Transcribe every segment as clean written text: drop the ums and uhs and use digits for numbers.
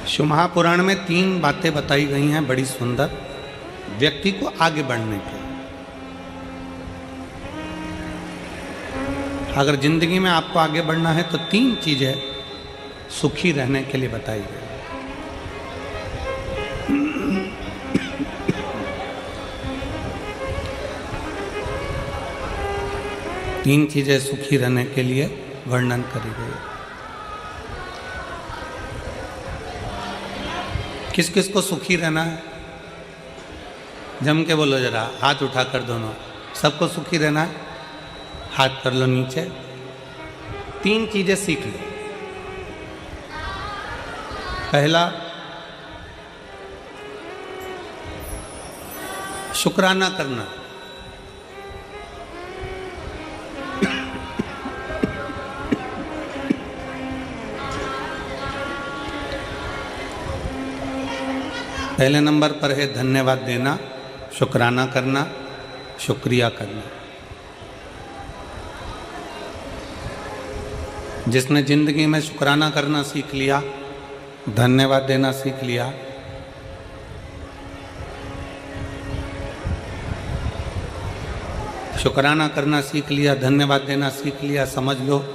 शिव महापुराण में 3 बातें बताई गई हैं बड़ी सुंदर, व्यक्ति को आगे बढ़ने के। अगर जिंदगी में आपको आगे बढ़ना है तो 3 चीजें सुखी रहने के लिए बताई गई। तीन चीजें सुखी रहने के लिए वर्णन करी गई। किस किस को सुखी रहना है? जम के बोलो जरा, हाथ उठाकर दोनों। सबको सुखी रहना है? हाथ कर लो नीचे। 3 चीजें सीख लो। पहला, शुक्राना करना। पहले नंबर पर है धन्यवाद देना, शुक्राना करना, शुक्रिया करना। जिसने जिंदगी में शुक्राना करना सीख लिया, धन्यवाद देना सीख लिया, शुक्राना करना सीख लिया, धन्यवाद देना सीख लिया, समझ लो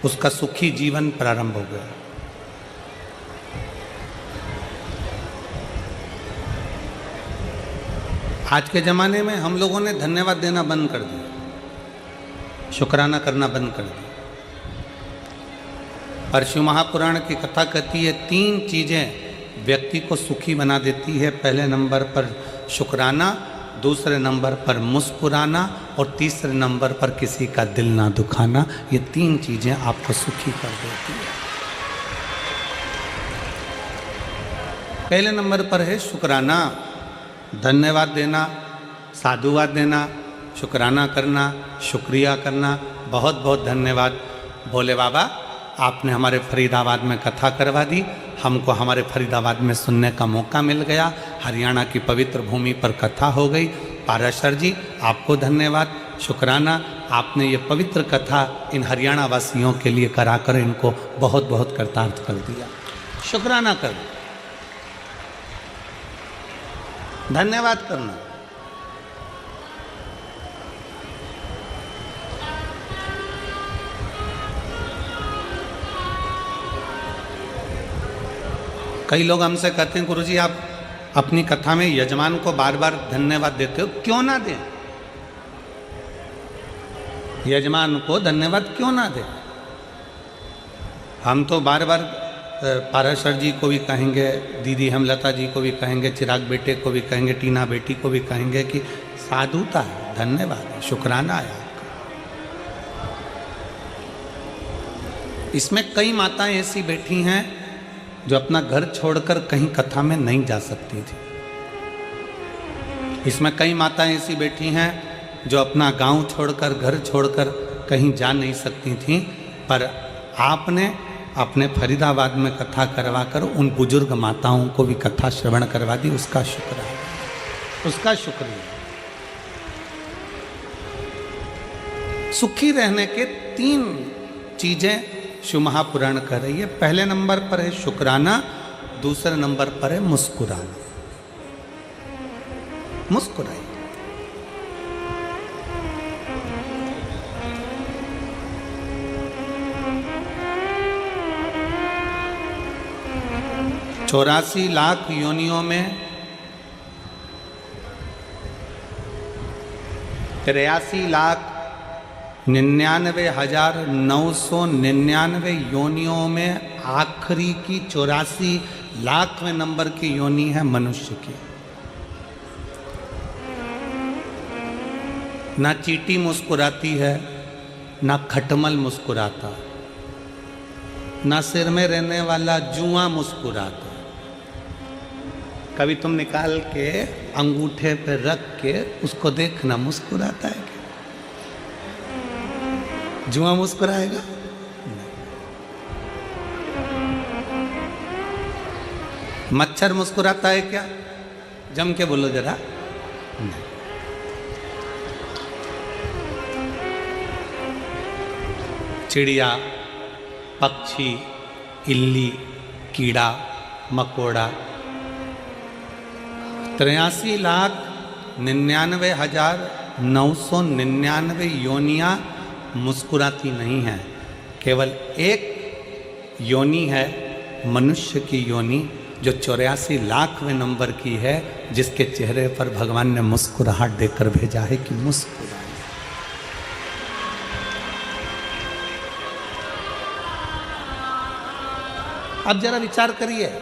उसका सुखी जीवन प्रारंभ हो गया। आज के ज़माने में हम लोगों ने धन्यवाद देना बंद कर दिया, शुक्राना करना बंद कर दिया। पर शिव महापुराण की कथा कहती है 3 चीज़ें व्यक्ति को सुखी बना देती है। पहले नंबर पर शुक्राना, दूसरे नंबर पर मुस्कुराना और तीसरे नंबर पर किसी का दिल ना दुखाना। ये 3 चीज़ें आपको सुखी कर देती है। पहले नंबर पर है शुक्राना, धन्यवाद देना, साधुवाद देना, शुक्राना करना, शुक्रिया करना। बहुत बहुत धन्यवाद भोले बाबा, आपने हमारे फरीदाबाद में कथा करवा दी, हमको हमारे फरीदाबाद में सुनने का मौका मिल गया। हरियाणा की पवित्र भूमि पर कथा हो गई। पाराशर जी आपको धन्यवाद, शुक्राना, आपने ये पवित्र कथा इन हरियाणा वासियों के लिए कराकर इनको बहुत बहुत कृतार्थ कर दिया। शुक्राना कर, धन्यवाद करना। कई लोग हमसे कहते हैं गुरुजी आप अपनी कथा में यजमान को बार बार धन्यवाद देते हो, क्यों ना दें? यजमान को धन्यवाद क्यों ना दें? हम तो बार बार पाराशर जी को भी कहेंगे, दीदी हेमलता जी को भी कहेंगे, चिराग बेटे को भी कहेंगे, टीना बेटी को भी कहेंगे कि साधुता है, धन्यवाद है, शुक्राना है आपका। इसमें कई माताएं ऐसी बैठी हैं जो अपना घर छोड़कर कहीं कथा में नहीं जा सकती थी। इसमें कई माताएं ऐसी बैठी हैं जो अपना गांव छोड़कर, घर छोड़कर कहीं जा नहीं सकती थी, पर आपने अपने फरीदाबाद में कथा करवाकर उन बुजुर्ग माताओं को भी कथा श्रवण करवा दी। उसका शुक्र है, उसका शुक्रिया। सुखी रहने के 3 चीजें शिव महापुराण कर रही है। पहले नंबर पर है शुक्राना, दूसरे नंबर पर है मुस्कुराना। मुस्कुराइए। चौरासी लाख योनियों में 83,99,999 योनियों में आखिरी की 84 लाखवें नंबर की योनि है मनुष्य की। ना चींटी मुस्कुराती है, ना खटमल मुस्कुराता, ना सिर में रहने वाला जुआ मुस्कुराता। कभी तुम निकाल के अंगूठे पे रख के उसको देखना, मुस्कुराता है क्या? जुआ मुस्कुराएगा? मच्छर मुस्कुराता है क्या? जम के बोलो जरा। नहीं। चिड़िया, पक्षी, इल्ली, कीड़ा, मकोड़ा। 83,99,999 योनियां मुस्कुराती नहीं हैं। केवल एक योनि है मनुष्य की योनि जो 84,00,000वें नंबर की है, जिसके चेहरे पर भगवान ने मुस्कुराहट देकर भेजा है कि मुस्कुराए। अब जरा विचार करिए,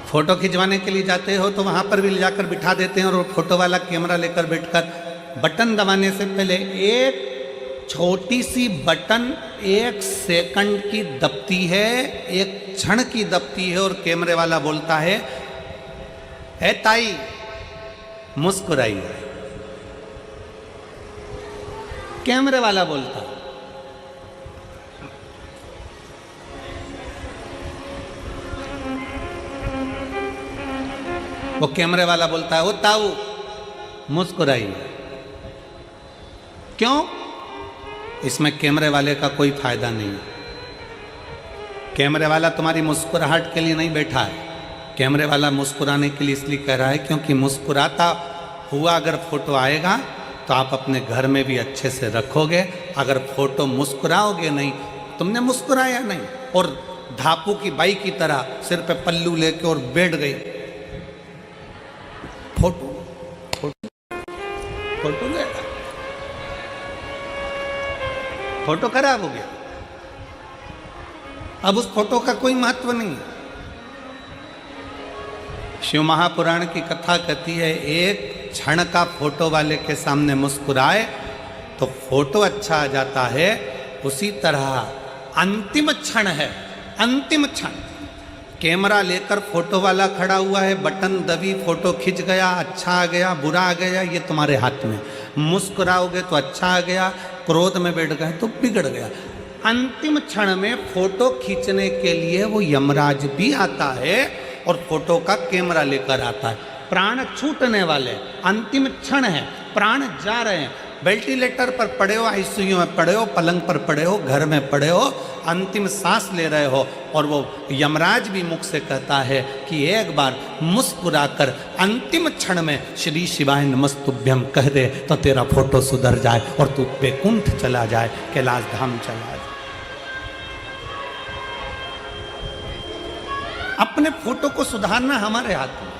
फोटो खिंचवाने के लिए जाते हो तो वहां पर भी ले जाकर बिठा देते हैं और फोटो वाला कैमरा लेकर बैठकर बटन दबाने से पहले एक छोटी सी बटन 1 सेकंड की दबती है, 1 क्षण की दबती है और कैमरे वाला बोलता है, "ए ताई मुस्कुराइए।" कैमरे वाला बोलता है। वो कैमरे वाला बोलता है, "ओ ताऊ मुस्कुराइए।" क्यों? इसमें कैमरे वाले का कोई फायदा नहीं है। कैमरे वाला तुम्हारी मुस्कुराहट के लिए नहीं बैठा है। कैमरे वाला मुस्कुराने के लिए इसलिए कह रहा है क्योंकि मुस्कुराता हुआ अगर फोटो आएगा तो आप अपने घर में भी अच्छे से रखोगे। अगर फोटो मुस्कुराओगे नहीं, तुमने मुस्कुराया नहीं और धापू की बाई की तरह सिर पे पल्लू लेके और बैठ गई, फोटो फोटो फोटो लेगा, फोटो खराब हो गया। अब उस फोटो का कोई महत्व नहीं है। शिव महापुराण की कथा कहती है, एक क्षण का फोटो वाले के सामने मुस्कुराए तो फोटो अच्छा आ जाता है। उसी तरह अंतिम क्षण है, अंतिम क्षण। कैमरा लेकर फोटो वाला खड़ा हुआ है, बटन दबी, फोटो खिंच गया, अच्छा आ गया, बुरा आ गया, ये तुम्हारे हाथ में। मुस्कुराओगे तो अच्छा आ गया, क्रोध में बैठ गए तो बिगड़ गया। अंतिम क्षण में फोटो खींचने के लिए वो यमराज भी आता है और फोटो का कैमरा लेकर आता है। प्राण छूटने वाले, अंतिम क्षण है, प्राण जा रहे हैं। वेंटिलेटर पर पड़े हो, आईसीयू में पड़े हो, पलंग पर पड़े हो, घर में पड़े हो, अंतिम सांस ले रहे हो और वो यमराज भी मुख से कहता है कि एक बार मुस्कुराकर अंतिम क्षण में श्री शिवाय नमस्तुभ्यम कह दे तो तेरा फोटो सुधर जाए और तू बैकुंठ चला जाए, कैलाश धाम चला जाए। अपने फोटो को सुधारना हमारे हाथ में।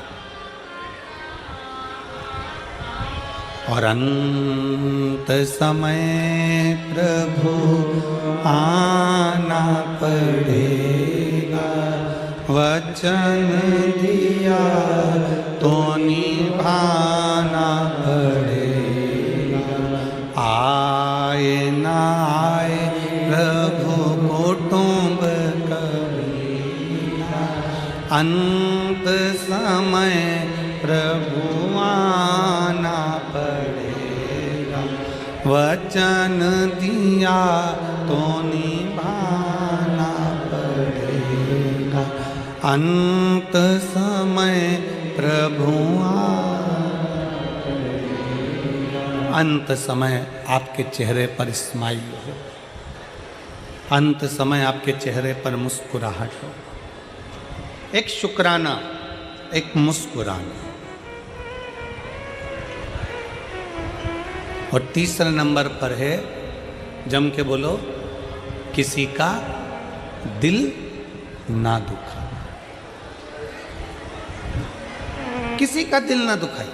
और अंत समय प्रभु आना पड़ेगा, वचन दिया तो निभाना पड़ेगा। आए ना आए प्रभु कुटुंब कबीरा, अंत समय प्रभु आना पड़ेगा, वचन दिया तो निभाना पड़ेगा। अंत समय प्रभु अंत समय आपके चेहरे पर स्माइल हो, अंत समय आपके चेहरे पर मुस्कुराहट हो। एक शुक्राना, एक मुस्कुराना। और तीसरे नंबर पर है, जम के बोलो, किसी का दिल ना दुखा। किसी का दिल ना दुखाई।